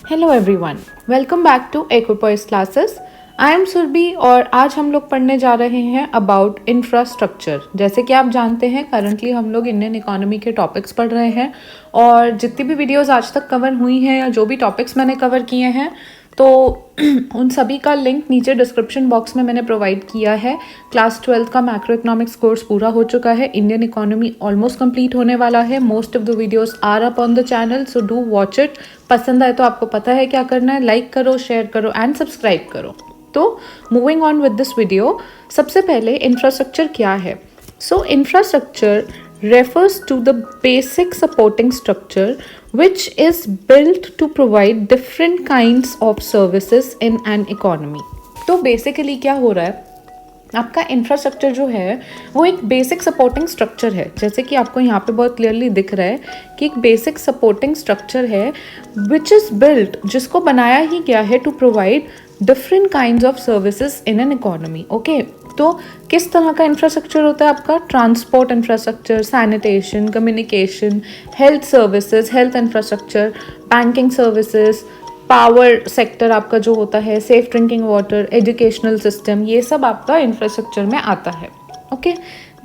Hello everyone, welcome back to equipoise classes. I am Surabhi और आज हम लोग पढ़ने जा रहे हैं अबाउट इंफ्रास्ट्रक्चर। जैसे कि आप जानते हैं करंटली हम लोग इंडियन इकोनॉमी के टॉपिक्स पढ़ रहे हैं और जितनी भी वीडियोस आज तक कवर हुई हैं या जो भी टॉपिक्स मैंने कवर किए हैं तो उन सभी का लिंक नीचे डिस्क्रिप्शन बॉक्स में मैंने प्रोवाइड किया है। क्लास 12 का मैक्रो इकोनॉमिक्स कोर्स पूरा हो चुका है, इंडियन इकोनॉमी ऑलमोस्ट कंप्लीट होने वाला है। Most of the videos are up on the channel, so do watch it. पसंद आए तो आपको पता है क्या करना है, लाइक करो, शेयर करो एंड सब्सक्राइब करो। तो moving on with this video, सबसे पहले इंफ्रास्ट्रक्चर क्या है। सो infrastructure refers to the basic supporting structure which is built to provide different kinds of services in an economy। तो बेसिकली क्या हो रहा है, आपका इंफ्रास्ट्रक्चर जो है वो एक बेसिक सपोर्टिंग स्ट्रक्चर है। जैसे कि आपको यहाँ पे बहुत क्लियरली दिख रहा है कि एक बेसिक सपोर्टिंग स्ट्रक्चर है विच इज़ बिल्ट, जिसको बनाया ही गया है to provide different kinds of services in an economy. Okay, तो किस तरह का इंफ्रास्ट्रक्चर होता है आपका? Transport infrastructure, sanitation, communication, health services, health infrastructure, banking services, power sector आपका जो होता है, safe drinking water, educational system, ये सब आपका इंफ्रास्ट्रक्चर में आता है। ओके,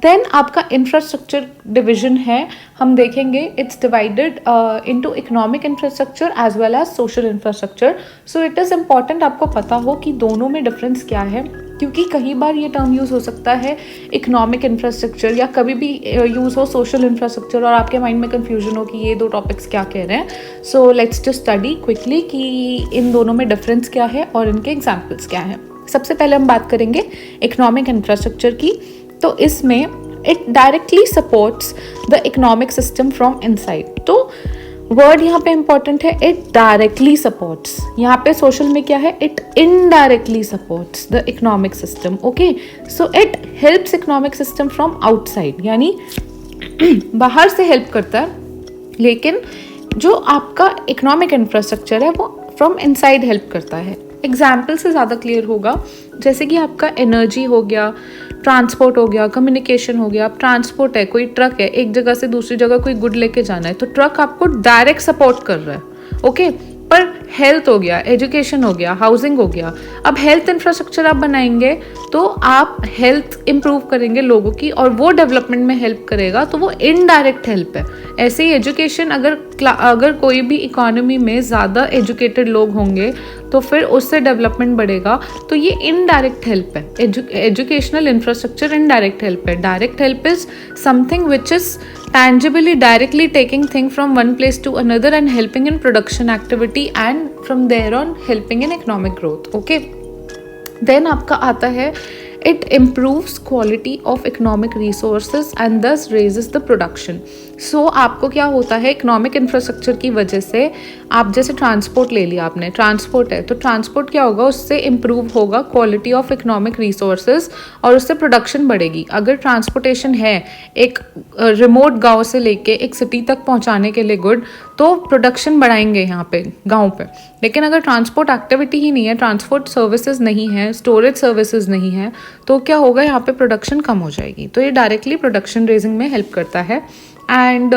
देन आपका इंफ्रास्ट्रक्चर डिवीजन है, हम देखेंगे it's divided into economic infrastructure as well as social infrastructure. So it is important आपको पता हो कि दोनों में डिफरेंस क्या है, क्योंकि कई बार ये टर्म यूज़ हो सकता है इकोनॉमिक इंफ्रास्ट्रक्चर या कभी भी यूज़ हो सोशल इंफ्रास्ट्रक्चर और आपके माइंड में कन्फ्यूजन हो कि ये दो टॉपिक्स क्या कह रहे हैं। So let's just study quickly कि इन दोनों में डिफरेंस क्या है और इनके एग्जाम्पल्स क्या हैं। सबसे पहले हम बात करेंगे इकोनॉमिक इंफ्रास्ट्रक्चर की। तो इसमें it directly supports the economic system from inside. तो वर्ड यहाँ पे इंपॉर्टेंट है, इट डायरेक्टली सपोर्ट्स। यहाँ पे सोशल में क्या है, it indirectly supports the economic system. Okay, so it helps economic system from outside, यानी बाहर से हेल्प करता है, लेकिन जो आपका इकोनॉमिक इंफ्रास्ट्रक्चर है वो फ्रॉम इनसाइड हेल्प करता है। एग्जाम्पल से ज़्यादा क्लियर होगा, जैसे कि आपका एनर्जी हो गया, ट्रांसपोर्ट हो गया, कम्युनिकेशन हो गया। अब ट्रांसपोर्ट है, कोई ट्रक है, एक जगह से दूसरी जगह कोई गुड लेके जाना है, तो ट्रक आपको डायरेक्ट सपोर्ट कर रहा है। ओके, पर हेल्थ हो गया, एजुकेशन हो गया, हाउसिंग हो गया। अब हेल्थ इंफ्रास्ट्रक्चर आप बनाएंगे तो आप हेल्थ इंप्रूव करेंगे लोगों की और वो डेवलपमेंट में हेल्प करेगा, तो वो इनडायरेक्ट हेल्प है। ऐसे ही एजुकेशन, अगर कोई भी इकोनॉमी में ज़्यादा एजुकेटेड लोग होंगे तो फिर उससे डेवलपमेंट बढ़ेगा, तो ये इनडायरेक्ट हेल्प है। एजुकेशनल इंफ्रास्ट्रक्चर इनडायरेक्ट हेल्प है। Direct help is something which is tangibly directly taking thing from one place to another and helping in production activity and from there on helping in economic growth. Okay, then आपका आता है it improves quality of economic resources and thus raises the production. So आपको क्या होता है, economic infrastructure की वजह से आप जैसे ट्रांसपोर्ट ले लिया आपने, ट्रांसपोर्ट है तो ट्रांसपोर्ट क्या होगा, उससे इम्प्रूव होगा क्वालिटी ऑफ इकोनॉमिक रिसोर्सेज और उससे प्रोडक्शन बढ़ेगी। अगर ट्रांसपोर्टेशन है एक रिमोट गांव से लेके एक सिटी तक पहुंचाने के लिए गुड, तो प्रोडक्शन बढ़ाएंगे यहाँ पे गांव पे। लेकिन अगर ट्रांसपोर्ट एक्टिविटी ही नहीं है, ट्रांसपोर्ट सर्विसेज नहीं है, स्टोरेज सर्विसेज नहीं है, तो क्या होगा, यहाँ पे प्रोडक्शन कम हो जाएगी। तो ये डायरेक्टली प्रोडक्शन रेजिंग में हेल्प करता है। एंड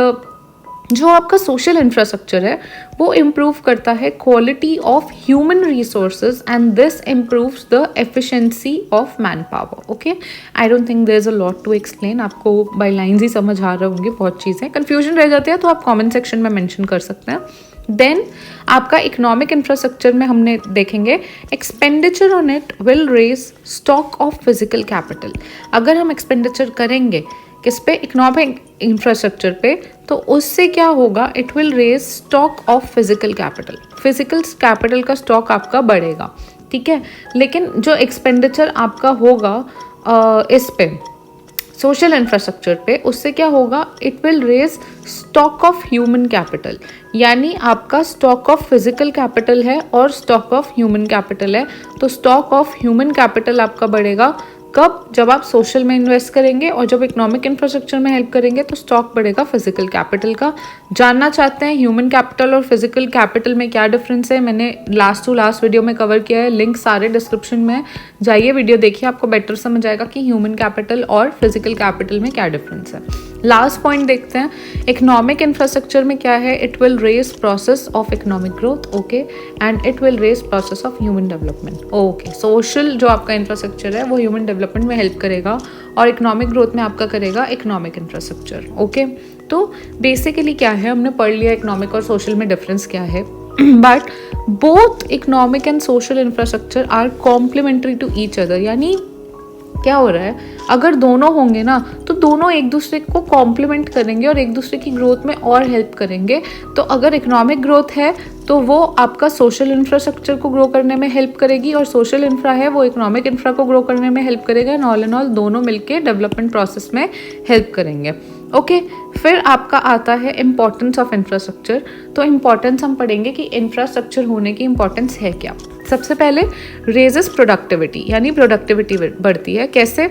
जो आपका सोशल इंफ्रास्ट्रक्चर है वो इम्प्रूव करता है quality of human resources and this improves the efficiency of man power. Okay, I don't think there is a lot to explain, आपको बाय लाइन्स ही समझ आ रहे होंगे। बहुत चीज़ें कन्फ्यूजन रह जाती है तो आप कमेंट सेक्शन में मेंशन कर सकते हैं। देन आपका इकोनॉमिक इंफ्रास्ट्रक्चर में हमने देखेंगे expenditure on it will raise stock of physical capital. अगर हम एक्सपेंडिचर करेंगे किस पे, इकोनॉमिक इंफ्रास्ट्रक्चर पे, तो उससे क्या होगा, it will raise stock of physical capital. Physical capital का स्टॉक आपका बढ़ेगा, ठीक है। लेकिन जो एक्सपेंडिचर आपका होगा इस पे सोशल इंफ्रास्ट्रक्चर पे, उससे क्या होगा, it will raise stock of human capital. यानी आपका स्टॉक ऑफ फिजिकल कैपिटल है और स्टॉक ऑफ ह्यूमन कैपिटल है, तो स्टॉक ऑफ ह्यूमन कैपिटल आपका बढ़ेगा, कब? जब आप सोशल में इन्वेस्ट करेंगे और जब इकोनॉमिक इंफ्रास्ट्रक्चर में हेल्प करेंगे तो स्टॉक बढ़ेगा फिजिकल कैपिटल का। जानना चाहते हैं ह्यूमन कैपिटल और फिजिकल कैपिटल में क्या डिफरेंस है? मैंने लास्ट टू लास्ट वीडियो में कवर किया है, लिंक सारे डिस्क्रिप्शन में, जाइए वीडियो देखिए, आपको बेटर समझ आएगा कि ह्यूमन कैपिटल और फिजिकल कैपिटल में क्या डिफरेंस है। लास्ट पॉइंट देखते हैं, इकोनॉमिक इंफ्रास्ट्रक्चर में क्या है? It will raise process of economic growth, okay, and it will raise process of human development, okay. Social जो आपका इंफ्रास्ट्रक्चर है वो ह्यूमन डेवलपमेंट में हेल्प करेगा और इकोनॉमिक ग्रोथ में आपका करेगा इकोनॉमिक इंफ्रास्ट्रक्चर, ओके। तो बेसिकली क्या है, हमने पढ़ लिया इकोनॉमिक और सोशल में डिफरेंस क्या है, but both economic and social infrastructure are complementary to each other. यानी क्या हो रहा है, अगर दोनों होंगे ना तो दोनों एक दूसरे को कॉम्प्लीमेंट करेंगे और एक दूसरे की ग्रोथ में और हेल्प करेंगे। तो अगर इकोनॉमिक ग्रोथ है तो वो आपका सोशल इंफ्रास्ट्रक्चर को ग्रो करने में हेल्प करेगी और सोशल इंफ्रा है वो इकोनॉमिक इंफ्रा को ग्रो करने में हेल्प करेगा, एंड ऑल एंड ऑल दोनों मिलके डेवलपमेंट प्रोसेस में हेल्प करेंगे, ओके। फिर आपका आता है इम्पॉर्टेंस ऑफ इंफ्रास्ट्रक्चर। तो इम्पॉर्टेंस हम पढ़ेंगे कि इंफ्रास्ट्रक्चर होने की इम्पॉर्टेंस है क्या। सबसे पहले रेजेस प्रोडक्टिविटी, यानी प्रोडक्टिविटी बढ़ती है। कैसे?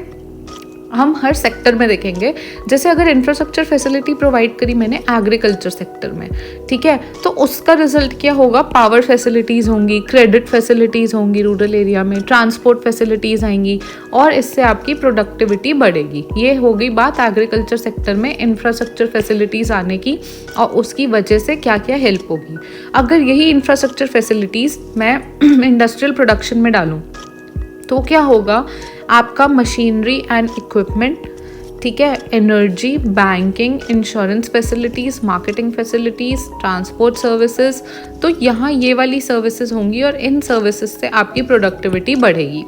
हम हर सेक्टर में देखेंगे, जैसे अगर इंफ्रास्ट्रक्चर फैसिलिटी प्रोवाइड करी मैंने एग्रीकल्चर सेक्टर में, ठीक है, तो उसका रिजल्ट क्या होगा? पावर फैसिलिटीज़ होंगी, क्रेडिट फैसिलिटीज़ होंगी रूरल एरिया में, ट्रांसपोर्ट फैसिलिटीज़ आएंगी और इससे आपकी प्रोडक्टिविटी बढ़ेगी। ये हो गई बात एग्रीकल्चर सेक्टर में इंफ्रास्ट्रक्चर फैसिलिटीज़ आने की और उसकी वजह से क्या क्या हेल्प होगी। अगर यही इंफ्रास्ट्रक्चर फैसिलिटीज़ मैं इंडस्ट्रियल प्रोडक्शन में डालूँ तो क्या होगा? आपका मशीनरी एंड इक्विपमेंट, ठीक है, energy, banking, insurance facilities, marketing facilities, transport services, तो यहाँ ये वाली सर्विसेज होंगी और इन सर्विसेज से आपकी प्रोडक्टिविटी बढ़ेगी,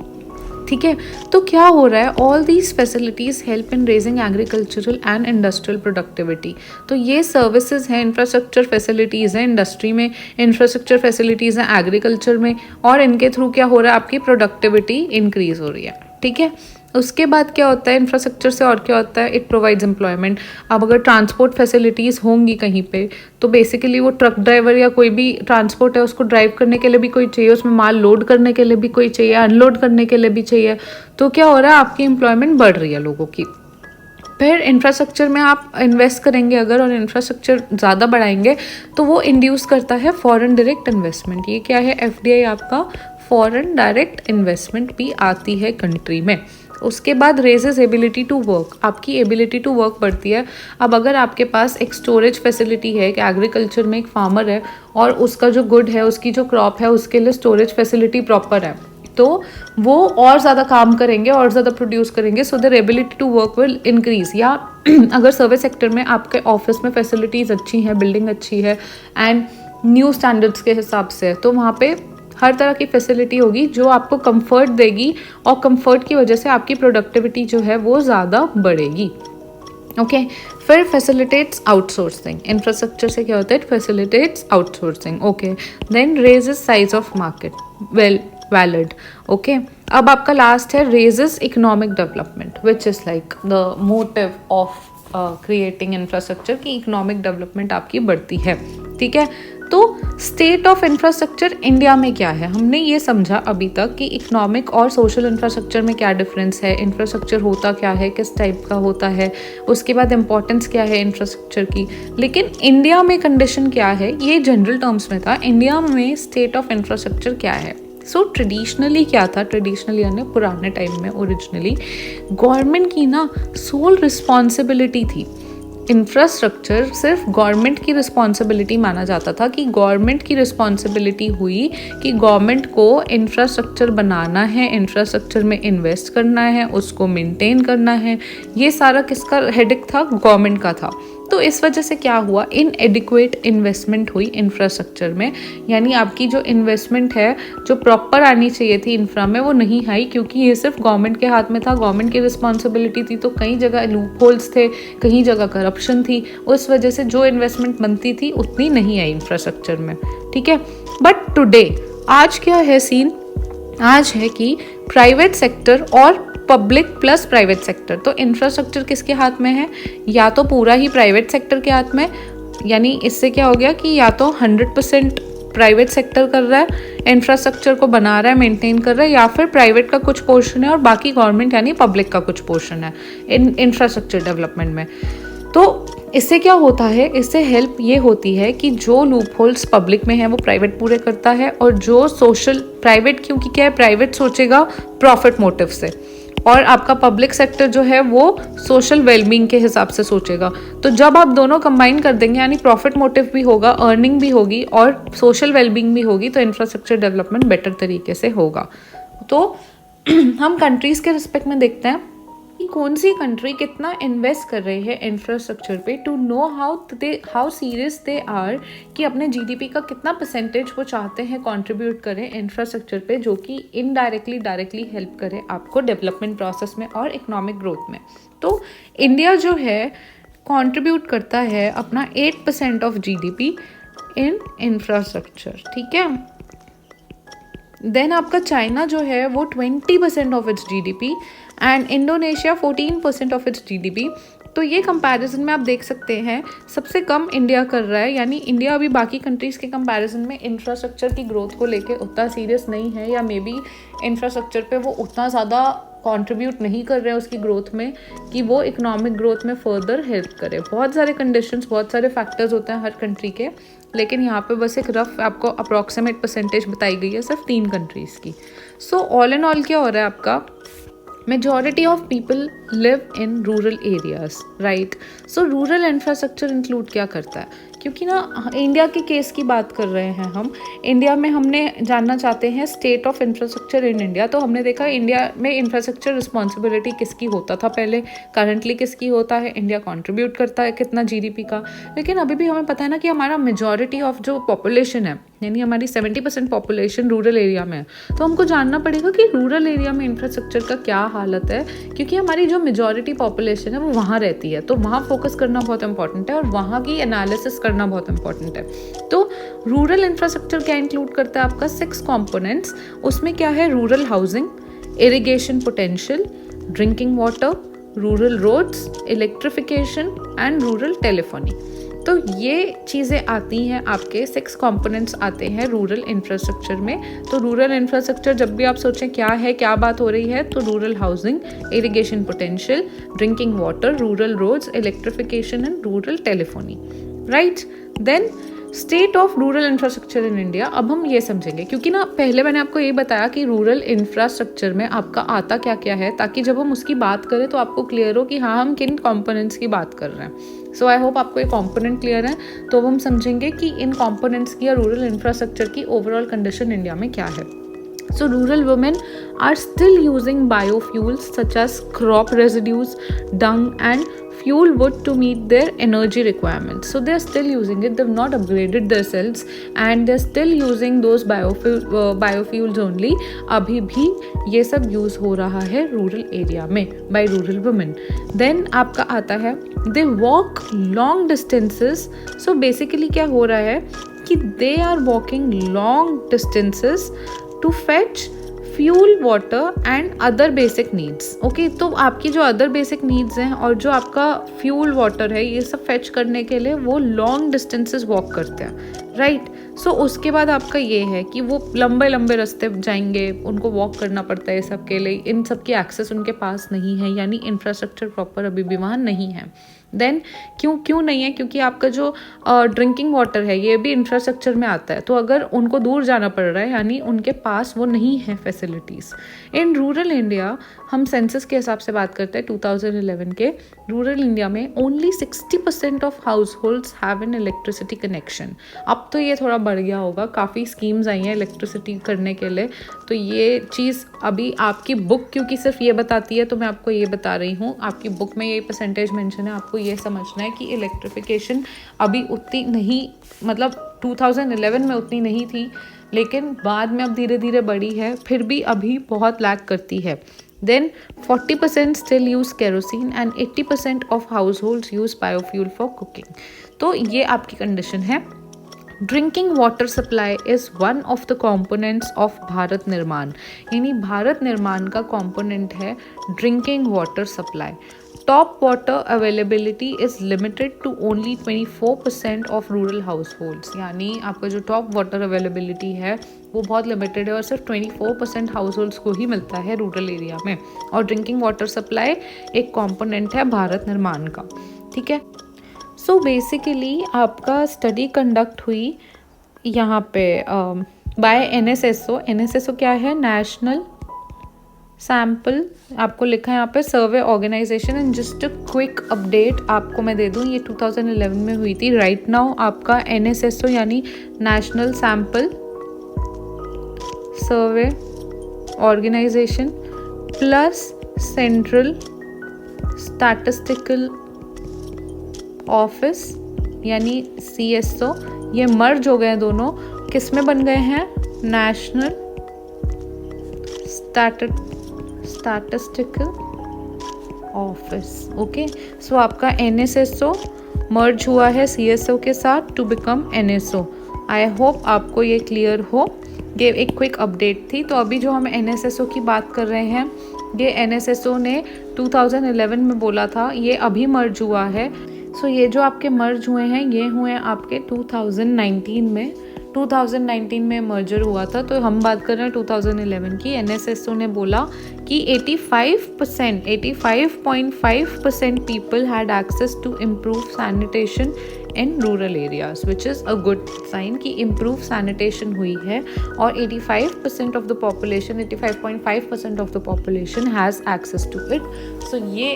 ठीक है। तो क्या हो रहा है, all these facilities help in raising agricultural and industrial productivity. तो ये सर्विसेज हैं, इंफ्रास्ट्रक्चर फैसिलिटीज़ हैं इंडस्ट्री में, इंफ्रास्ट्रक्चर फैसिलिटीज़ हैं एग्रीकल्चर में, और इनके थ्रू क्या हो रहा है, आपकी प्रोडक्टिविटी इंक्रीज़ हो रही है, ठीक है। उसके बाद क्या होता है इंफ्रास्ट्रक्चर से, और क्या होता है, इट प्रोवाइड्स एम्प्लॉयमेंट। अब अगर ट्रांसपोर्ट फैसिलिटीज़ होंगी कहीं पे तो बेसिकली वो ट्रक ड्राइवर या कोई भी ट्रांसपोर्ट है उसको ड्राइव करने के लिए भी कोई चाहिए, उसमें माल लोड करने के लिए भी कोई चाहिए, अनलोड करने के लिए भी चाहिए। तो क्या हो रहा है, आपकी एम्प्लॉयमेंट बढ़ रही है लोगों की। फिर इंफ्रास्ट्रक्चर में आप इन्वेस्ट करेंगे अगर और इंफ्रास्ट्रक्चर ज़्यादा बढ़ाएंगे तो वो इंड्यूस करता है फॉरेन डायरेक्ट इन्वेस्टमेंट। ये क्या है, एफडीआई आपका फॉरेन डायरेक्ट इन्वेस्टमेंट भी आती है कंट्री में। उसके बाद रेजेस एबिलिटी टू वर्क, आपकी एबिलिटी टू वर्क बढ़ती है। अब अगर आपके पास एक स्टोरेज फैसिलिटी है कि एग्रीकल्चर में एक फार्मर है और उसका जो गुड है, उसकी जो क्रॉप है, उसके लिए स्टोरेज फैसिलिटी प्रॉपर है, तो वो और ज़्यादा काम करेंगे और ज़्यादा प्रोड्यूस करेंगे, so their ability to work will increase. या अगर सर्विस सेक्टर में आपके ऑफिस में फैसिलिटीज़ अच्छी हैं, बिल्डिंग अच्छी है एंड न्यू स्टैंडर्ड्स के हिसाब से, तो वहाँ पे हर तरह की फैसिलिटी होगी जो आपको कंफर्ट देगी और कंफर्ट की वजह से आपकी प्रोडक्टिविटी जो है वो ज़्यादा बढ़ेगी, ओके। फिर फैसिलिटेट्स आउटसोर्सिंग, इंफ्रास्ट्रक्चर से क्या होता है, facilitates outsourcing, okay. Then raises size of market, well valid, okay. अब आपका लास्ट है raises economic development, which is like the motive of creating infrastructure की इकोनॉमिक डेवलपमेंट आपकी बढ़ती है, ठीक है। तो स्टेट ऑफ इंफ्रास्ट्रक्चर इंडिया में क्या है, हमने ये समझा अभी तक कि इकोनॉमिक और सोशल इंफ्रास्ट्रक्चर में क्या डिफरेंस है, इंफ्रास्ट्रक्चर होता क्या है, किस टाइप का होता है, उसके बाद इंपॉर्टेंस क्या है इंफ्रास्ट्रक्चर की। लेकिन इंडिया में कंडीशन क्या है, ये जनरल टर्म्स में था, इंडिया में स्टेट ऑफ इंफ्रास्ट्रक्चर क्या है। सो ट्रेडिशनली क्या था, ट्रेडिशनली यानी पुराने टाइम में ओरिजिनली गवर्नमेंट की ना सोल रिस्पॉन्सिबिलिटी थी। इंफ्रास्ट्रक्चर सिर्फ गवर्नमेंट की रिस्पॉन्सिबिलिटी माना जाता था कि गवर्नमेंट की रिस्पॉन्सिबिलिटी हुई कि गवर्नमेंट को इंफ्रास्ट्रक्चर बनाना है, इंफ्रास्ट्रक्चर में इन्वेस्ट करना है, उसको मेंटेन करना है, ये सारा किसका हेडेक था, गवर्नमेंट का था। तो इस वजह से क्या हुआ, इनएडिक्वेट इन्वेस्टमेंट हुई इंफ्रास्ट्रक्चर में, यानी आपकी जो इन्वेस्टमेंट है जो प्रॉपर आनी चाहिए थी इंफ्रा में वो नहीं आई, क्योंकि ये सिर्फ गवर्नमेंट के हाथ में था, गवर्नमेंट की रिस्पॉन्सिबिलिटी थी। तो कई जगह लूप होल्स थे, कहीं जगह करप्शन थी, उस वजह से जो इन्वेस्टमेंट बनती थी उतनी नहीं आई इंफ्रास्ट्रक्चर में, ठीक है। बट टुडे आज क्या है सीन, आज है कि प्राइवेट सेक्टर और पब्लिक प्लस प्राइवेट सेक्टर, तो इंफ्रास्ट्रक्चर किसके हाथ में है, या तो पूरा ही प्राइवेट सेक्टर के हाथ में, यानी इससे क्या हो गया कि या तो 100% प्राइवेट सेक्टर कर रहा है, इंफ्रास्ट्रक्चर को बना रहा है, मेंटेन कर रहा है, या फिर प्राइवेट का कुछ पोर्शन है और बाकी गवर्नमेंट यानी पब्लिक का कुछ पोर्शन है इंफ्रास्ट्रक्चर डेवलपमेंट में। तो इससे क्या होता है, इससे हेल्प ये होती है कि जो लूप होल्स पब्लिक में है वो प्राइवेट पूरे करता है, और जो सोशल प्राइवेट, क्योंकि क्या है, प्राइवेट सोचेगा प्रॉफिट मोटिव से, और आपका पब्लिक सेक्टर जो है वो सोशल वेलबींग के हिसाब से सोचेगा। तो जब आप दोनों कंबाइन कर देंगे, यानी प्रॉफिट मोटिव भी होगा, अर्निंग भी होगी और सोशल वेलबींग भी होगी, तो इंफ्रास्ट्रक्चर डेवलपमेंट बेटर तरीके से होगा। तो हम कंट्रीज़ के रिस्पेक्ट में देखते हैं कि कौन सी कंट्री कितना इन्वेस्ट कर रही है इंफ्रास्ट्रक्चर पे, to know how serious they are, कि अपने जीडीपी का कितना परसेंटेज वो चाहते हैं कंट्रीब्यूट करें इंफ्रास्ट्रक्चर पे, जो कि इनडायरेक्टली डायरेक्टली हेल्प करे आपको डेवलपमेंट प्रोसेस में और इकोनॉमिक ग्रोथ में। तो इंडिया जो है कंट्रीब्यूट करता है अपना 8% ऑफ जीडीपी इन इंफ्रास्ट्रक्चर, ठीक है। देन आपका चाइना जो है वो 20% of its GDP and Indonesia 14% of its GDP. तो ये कंपैरिजन में आप देख सकते हैं सबसे कम इंडिया कर रहा है, यानी इंडिया अभी बाकी कंट्रीज़ के कंपैरिजन में इंफ्रास्ट्रक्चर की ग्रोथ को लेके उतना सीरियस नहीं है, या मे बी इंफ्रास्ट्रक्चर पे वो उतना ज़्यादा कंट्रीब्यूट नहीं कर रहे हैं उसकी ग्रोथ में कि वो इकोनॉमिक ग्रोथ में फर्दर हेल्प करे। बहुत सारे कंडीशंस, बहुत सारे फैक्टर्स होते हैं हर कंट्री के, लेकिन यहाँ पे बस एक रफ आपको अप्रॉक्सीमेट परसेंटेज बताई गई है सिर्फ 3 कंट्रीज़ की। सो ऑल एंड ऑल क्या हो रहा है, आपका majority of people live in rural areas, right. So rural infrastructure include क्या करता है, क्योंकि ना इंडिया के केस की बात कर रहे हैं हम, इंडिया में हमने जानना चाहते हैं state of infrastructure in India. तो हमने देखा इंडिया में इंफ्रास्ट्रक्चर रिस्पॉन्सिबिलिटी किसकी होता था पहले, करंटली किसकी होता है, इंडिया कंट्रीब्यूट करता है कितना जीडीपी का। लेकिन अभी भी हमें पता है ना कि हमारा मेजॉरिटी ऑफ जो पॉपुलेशन है, यानी हमारी 70% पॉपुलेशन रूरल एरिया में है। तो हमको जानना पड़ेगा कि रूरल एरिया में इंफ्रास्ट्रक्चर का क्या हालत है, क्योंकि हमारी जो मेजॉरिटी पॉपुलेशन है वो वहाँ रहती है, तो वहाँ फोकस करना बहुत इंपॉर्टेंट है और वहाँ की एनालिसिस करना बहुत इंपॉर्टेंट है। तो रूरल इंफ्रास्ट्रक्चर क्या इंक्लूड करता है, आपका 6 कंपोनेंट्स। उसमें क्या है, rural housing, irrigation potential, drinking water, rural roads, electrification and rural telephony. तो ये चीज़ें आती हैं, आपके 6 कंपोनेंट्स आते हैं रूरल इंफ्रास्ट्रक्चर में। तो रूरल इंफ्रास्ट्रक्चर जब भी आप सोचें क्या है, क्या बात हो रही है, तो rural housing, irrigation potential, drinking water, rural roads, electrification and rural telephony, right. Then state of rural infrastructure in India. अब हम ये समझेंगे, क्योंकि ना पहले मैंने आपको ये बताया कि रूरल इंफ्रास्ट्रक्चर में आपका आता क्या क्या है, ताकि जब हम उसकी बात करें तो आपको क्लियर हो कि हाँ हम किन कंपोनेंट्स की बात कर रहे हैं। सो आई होप आपको ये कंपोनेंट क्लियर है। तो हम समझेंगे कि इन कंपोनेंट्स की या रूरल इंफ्रास्ट्रक्चर की ओवरऑल कंडीशन इंडिया में क्या है। So rural women are still using biofuels such as crop residues, dung and fuel wood to meet their energy requirements. So they're still using it. They've not upgraded themselves and they're still using those biofuels only. अभी भी ये सब use हो रहा है rural area में by rural women. Then आपका आता है they walk long distances. So basically क्या हो रहा है कि they are walking long distances to fetch fuel, water and other basic needs. Okay, तो आपकी जो अदर बेसिक नीड्स हैं और जो आपका फ्यूल वाटर है, ये सब फेच करने के लिए वो लॉन्ग डिस्टेंसेस वॉक करते हैं, राइट। सो उसके बाद आपका ये है कि वो लंबे लंबे रास्ते जाएंगे, उनको वॉक करना पड़ता है सब के लिए, इन सब की एक्सेस उनके पास नहीं है, यानी इंफ्रास्ट्रक्चर प्रॉपर अभी भी वहाँ नहीं है। देन क्यों नहीं है, क्योंकि आपका जो ड्रिंकिंग वाटर है ये भी इंफ्रास्ट्रक्चर में आता है। तो अगर उनको दूर जाना पड़ रहा है, यानी उनके पास वो नहीं है फैसिलिटीज़। इन रूरल इंडिया, हम सेंसस के हिसाब से बात करते हैं 2011 के, रूरल इंडिया में only 60% of house holds have an electricity connection. अब तो ये थोड़ा बढ़ गया होगा, काफ़ी स्कीम्स आई हैं इलेक्ट्रिसिटी करने के लिए। तो ये चीज़ अभी आपकी बुक क्योंकि सिर्फ ये बताती है, तो मैं आपको ये बता रही हूँ, आपकी बुक में ये परसेंटेज मेंशन है। आपको ये समझना है कि इलेक्ट्रिफिकेशन अभी उतनी नहीं, मतलब 2011 में उतनी नहीं थी, लेकिन बाद में अब धीरे धीरे बढ़ी है, फिर भी अभी बहुत लैग करती है। Then 40% still use kerosene and 80% of households use biofuel for cooking. तो ये आपकी कंडीशन है। Drinking water supply is one of the components of Bharat निर्माण, यानी भारत निर्माण का कॉम्पोनेंट है drinking water supply. top water availability is limited to only 24% of rural households. यानी आपका जो top water availability है वो बहुत लिमिटेड है और सिर्फ 24% हाउस को ही मिलता है रूरल एरिया में. और ड्रिंकिंग वाटर सप्लाई एक कॉम्पोनेंट है भारत निर्माण का. ठीक है. सो बेसिकली आपका स्टडी कंडक्ट हुई यहाँ पे बाय NSSO. NSSO क्या है? National sample. आपको लिखा है यहाँ पे survey organisation. And just a quick update आपको मैं दे दूँ, ये 2011 में हुई थी. राइट नाउ आपका NSSO यानी national sample survey organisation plus central statistical office यानी CSO, ये मर्ज हो गए दोनों. किस में बन गए हैं? National statistical office. Okay. So आपका NSSO मर्ज हुआ है CSO के साथ to become NSO. I hope आपको ये क्लियर हो. ये एक क्विक अपडेट थी. तो अभी जो हम NSSO की बात कर रहे हैं, ये NSSO ने 2011 में बोला था, ये अभी मर्ज हुआ है. सो ये जो आपके मर्ज हुए हैं ये हुए आपके 2019 में. 2019 में मर्जर हुआ था. तो हम बात कर रहे हैं 2011 की. NSSO ने बोला कि 85.5% people had access to improve sanitation in rural areas, which is a good sign कि इम्प्रूव सैनिटेशन हुई है. और 85% of the population, 85.5% of the population has access to it. So ये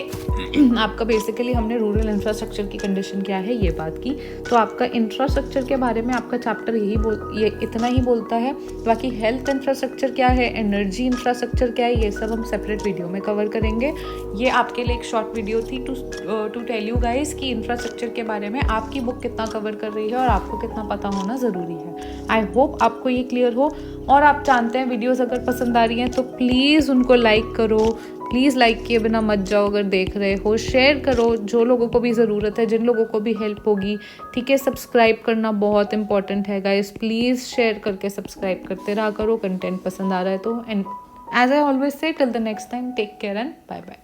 आपका बेसिकली हमने रूरल इंफ्रास्ट्रक्चर की कंडीशन क्या है ये बात की. तो आपका इंफ्रास्ट्रक्चर के बारे में आपका चैप्टर ये इतना ही बोलता है. बाकी हेल्थ इंफ्रास्ट्रक्चर क्या है, एनर्जी इंफ्रास्ट्रक्चर क्या है, ये सब हम सेपरेट वीडियो में कवर करेंगे. ये आपके लिए एक शॉर्ट वीडियो थी टू टेल यू गाइस कि इंफ्रास्ट्रक्चर के बारे में आपकी बुक कितना कवर कर रही है और आपको कितना पता होना ज़रूरी है. आई होप आपको ये क्लियर हो. और आप जानते हैं वीडियोस अगर पसंद आ रही हैं तो प्लीज़ उनको लाइक करो. प्लीज़ लाइक किए बिना मत जाओ. अगर देख रहे हो शेयर करो जो लोगों को भी ज़रूरत है, जिन लोगों को भी हेल्प होगी. ठीक है. सब्सक्राइब करना बहुत इंपॉर्टेंट है गाइस. प्लीज़ शेयर करके सब्सक्राइब करते रहा करो. कंटेंट पसंद आ रहा है तो. And as I always say till the next time, take care and bye bye.